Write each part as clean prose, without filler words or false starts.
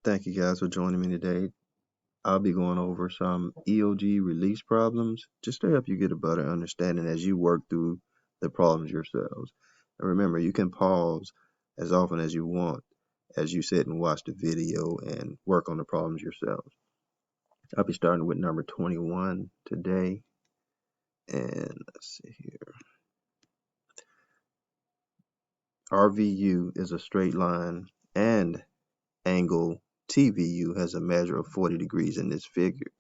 Thank you guys for joining me today. I'll be going over some EOG release problems just to help you get a better understanding as you work through the problems yourselves. And remember, you can pause as often as you want as you sit and watch the video and work on the problems yourselves. I'll be starting with number 21 today. And let's see here. RVU is a straight line and angle TVU has a measure of 40 degrees in this figure.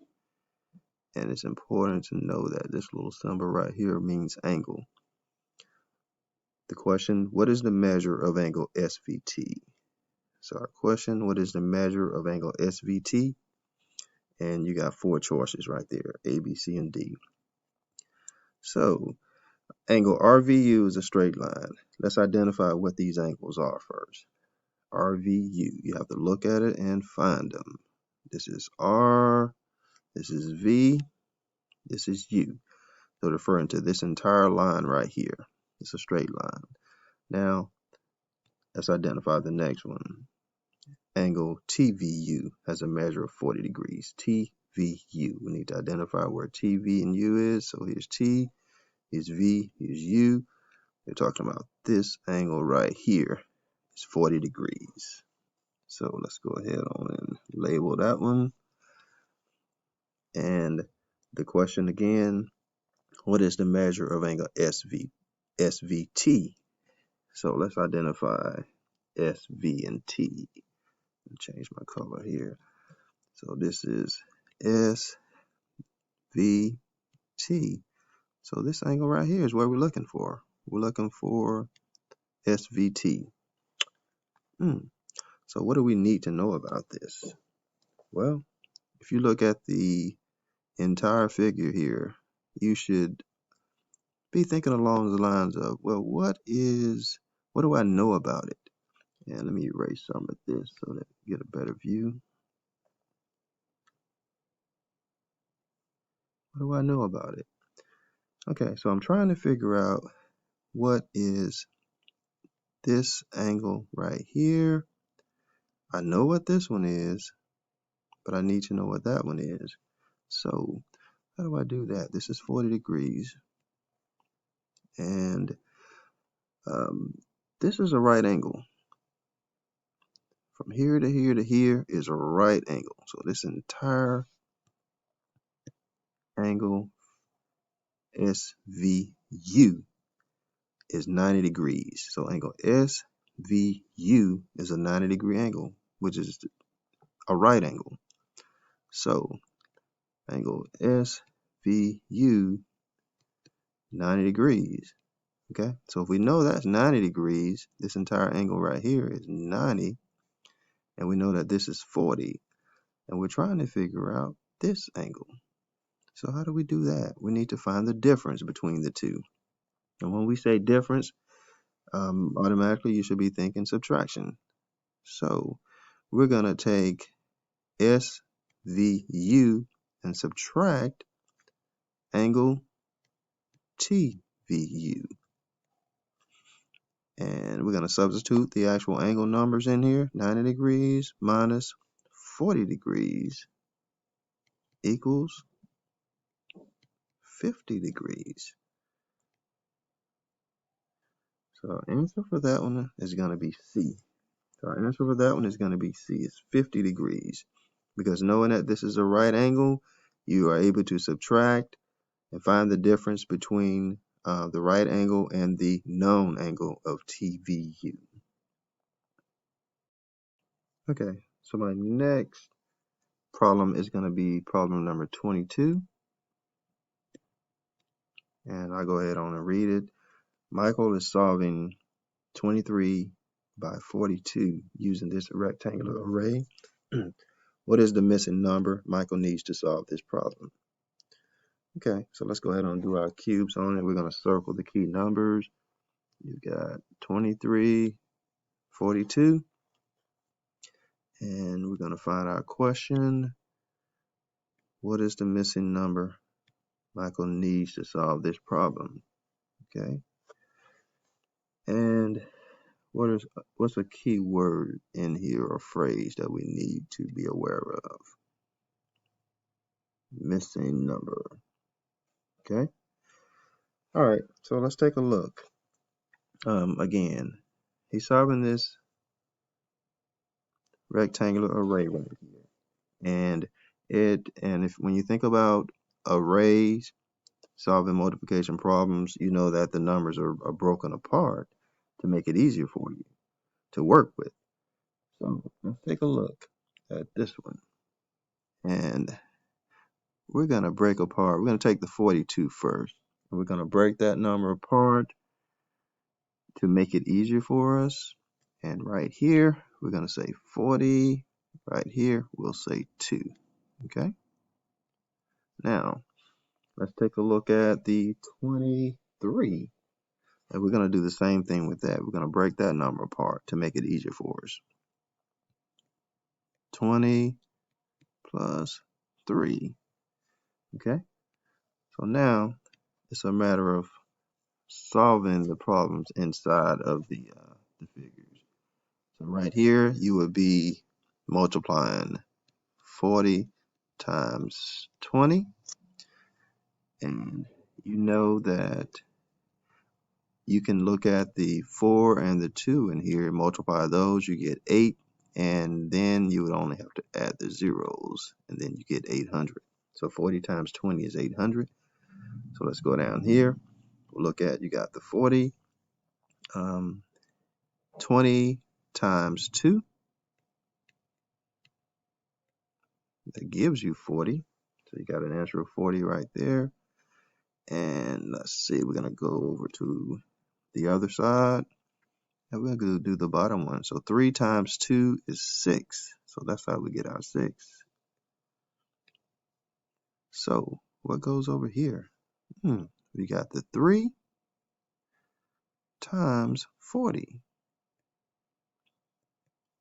And it's important to know that this little symbol right here means angle. The question, what is the measure of angle SVT? So our question, what is the measure of angle SVT? And you got four choices right there, A, B, C, and D. So angle RVU is a straight line. Let's identify what these angles are first. RVU, you have to look at it and find them. This is R, this is V, this is U. So referring to this entire line right here. It's a straight line. Now, let's identify the next one. Angle TVU has a measure of 40 degrees. TVU. We need to identify where TV and U is. So here's T, here's V, here's U. We're talking about this angle right here. It's 40 degrees. So let's go ahead on and label that one. And the question again, what is the measure of angle SVT? So let's identify SV and T. Change my color here. So this is SVT. So this angle right here is what we're looking for. We're looking for SVT. So what do we need to know about this? Well, if you look at the entire figure here, you should be thinking along the lines of, well, what do I know about it? And let me erase some of this so that you get a better view. What do I know about it? Okay, so I'm trying to figure out what is this angle right here. I know what this one is, but I need to know what that one is. So how do I do that? This is 40 degrees. And this is a right angle. From here to here to here is a right angle. So this entire angle SVU is 90 degrees. So angle SVU is a 90-degree angle, which is a right angle. So angle SVU 90 degrees. Okay, so if we know that's 90 degrees, this entire angle right here is 90, and we know that this is 40, and we're trying to figure out this angle. So how do we do that? We need to find the difference between the two. And when we say difference, automatically you should be thinking subtraction. So we're going to take SVU and subtract angle TVU. And we're going to substitute the actual angle numbers in here. 90 degrees minus 40 degrees equals 50 degrees. So our answer for that one is going to be C. So our answer for that one is going to be C. It's 50 degrees. Because knowing that this is a right angle, you are able to subtract and find the difference between the right angle and the known angle of TVU. Okay, so my next problem is going to be problem number 22. And I'll go ahead on and read it. Michael is solving 23 by 42 using this rectangular array. What is the missing number Michael needs to solve this problem? Okay, so let's go ahead and do our cubes on it. We're going to circle the key numbers. You've got 23, 42. And we're going to find our question. What is the missing number Michael needs to solve this problem? Okay. And what's a key word in here or phrase that we need to be aware of? Missing number. Okay. All right. So let's take a look. Again, he's solving this rectangular array right here, and if when you think about arrays solving multiplication problems, you know that the numbers are broken apart to make it easier for you to work with. So let's take a look at this one, and we're going to break apart. We're going to take the 42 first. And we're going to break that number apart to make it easier for us. And right here, we're going to say 40. Right here, we'll say 2. Okay? Now, let's take a look at the 23. And we're going to do the same thing with that. We're going to break that number apart to make it easier for us. 20 plus 3. Okay? So now, it's a matter of solving the problems inside of the figures. So right here, you would be multiplying 40 times 20. And you know that you can look at the 4 and the 2 in here, multiply those, you get 8. And then you would only have to add the zeros, and then you get 800. So 40 times 20 is 800. So let's go down here. We'll look at, you got the 40. 20 times 2. That gives you 40. So you got an answer of 40 right there. And let's see, we're going to go over to the other side. And we're going to do the bottom one. So 3 times 2 is 6. So that's how we get our 6. So what goes over here? We got the 3 times 40.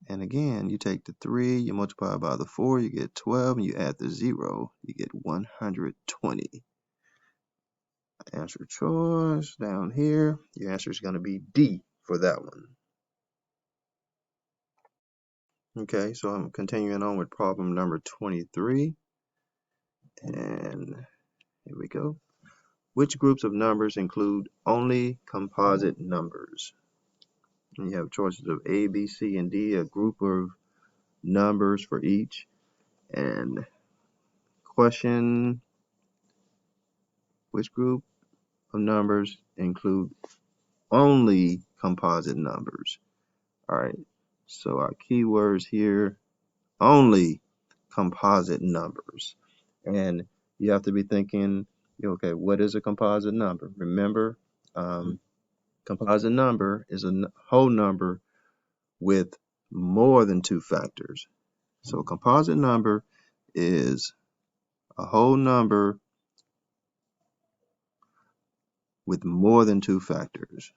And again, you take the 3, you multiply by the 4, you get 12, and you add the 0, you get 120. Answer choice down here. Your answer is going to be D for that one. Okay, so I'm continuing on with problem number 23. And here we go. Which groups of numbers include only composite numbers? And you have choices of A, B, C, and D, a group of numbers for each. And question, which group of numbers include only composite numbers? All right, so our keywords here, only composite numbers. And you have to be thinking, okay, what is a composite number? Remember, composite number is a whole number with more than 2 factors. So a composite number is a whole number with more than 2 factors.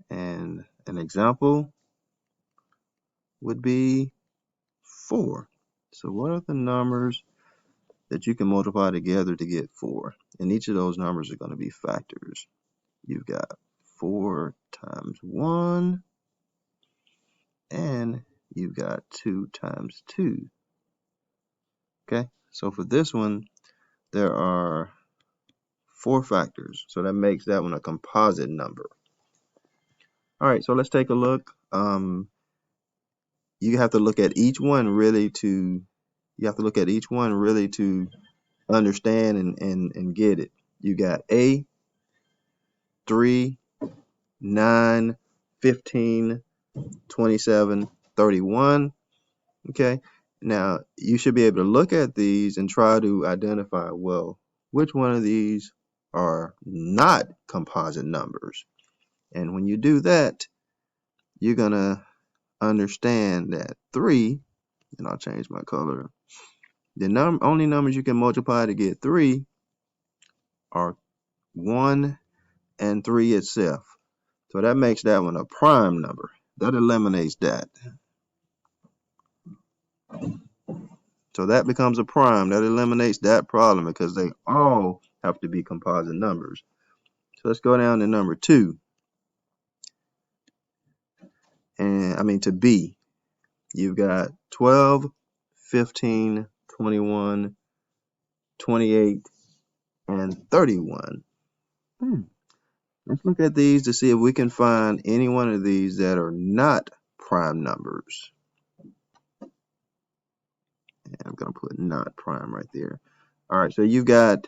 And an example would be 4. So what are the numbers that you can multiply together to get 4? And each of those numbers are going to be factors. You've got 4 times 1, and you've got 2 times 2. Okay, so for this one, there are 4 factors. So that makes that one a composite number. All right, so let's take a look. You have to look at each one really to understand and get it. You got A, 3, 9, 15, 27, 31. Okay, now you should be able to look at these and try to identify, well, which one of these are not composite numbers. And when you do that, you're going to understand that 3, and I'll change my color, the only numbers you can multiply to get 3 are 1 and 3 itself. So that makes that one a prime number. That eliminates that. So that becomes a prime. That eliminates that problem because they all have to be composite numbers. So let's go down to number 2. And to B. You've got 12, 15, 21, 28, and 31. Let's look at these to see if we can find any one of these that are not prime numbers. And I'm going to put not prime right there. All right, so you've got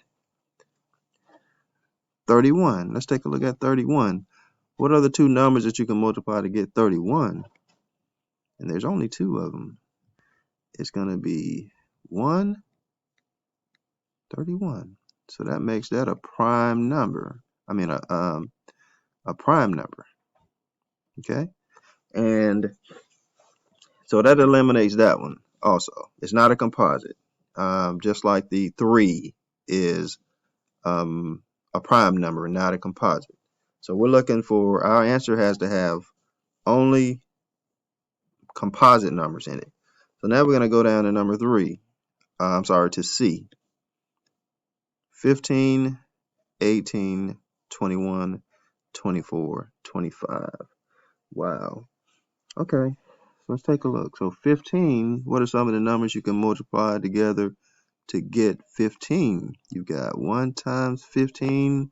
31. Let's take a look at 31. What are the two numbers that you can multiply to get 31? And there's only 2 of them. It's going to be 1, 31. So that makes that a prime number. A prime number. Okay? And so that eliminates that one also. It's not a composite. Just like the 3 is a prime number, not a composite. So we're looking for, our answer has to have only composite numbers in it. So now we're going to go down to number 3. To C. 15, 18, 21, 24, 25. Wow. Okay, so let's take a look. So 15, what are some of the numbers you can multiply together to get 15? You've got 1 times 15.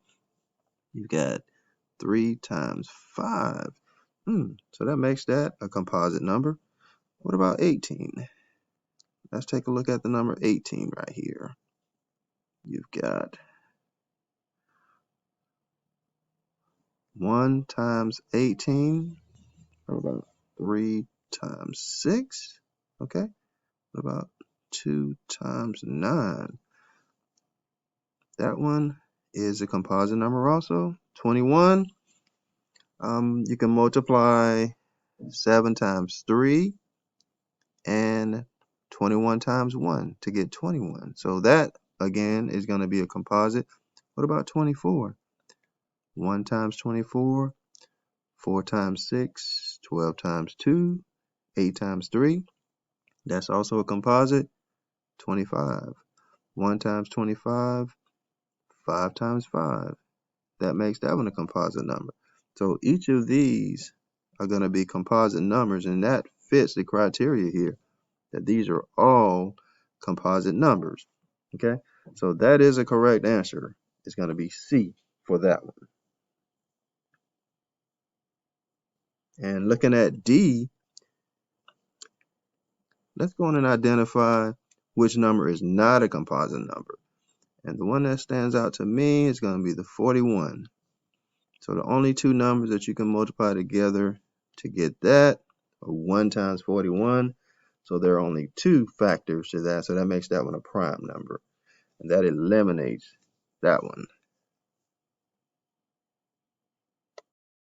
You've got 3 times 5. So that makes that a composite number. What about 18? Let's take a look at the number 18 right here. You've got 1 times 18. What about 3 times 6? Okay. What about 2 times 9? That one is a composite number also. 21. You can multiply 7 times 3 and 21 times 1 to get 21. So that, again, is going to be a composite. What about 24? 1 times 24, 4 times 6, 12 times 2, 8 times 3. That's also a composite. 25. 1 times 25, 5 times 5. That makes that one a composite number. So each of these are going to be composite numbers, and that fits the criteria here, that these are all composite numbers. Okay, so that is a correct answer. It's going to be C for that one. And looking at D, let's go on and identify which number is not a composite number. And the one that stands out to me is going to be the 41. So the only 2 numbers that you can multiply together to get that are 1 times 41. So there are only 2 factors to that. So that makes that one a prime number. And that eliminates that one.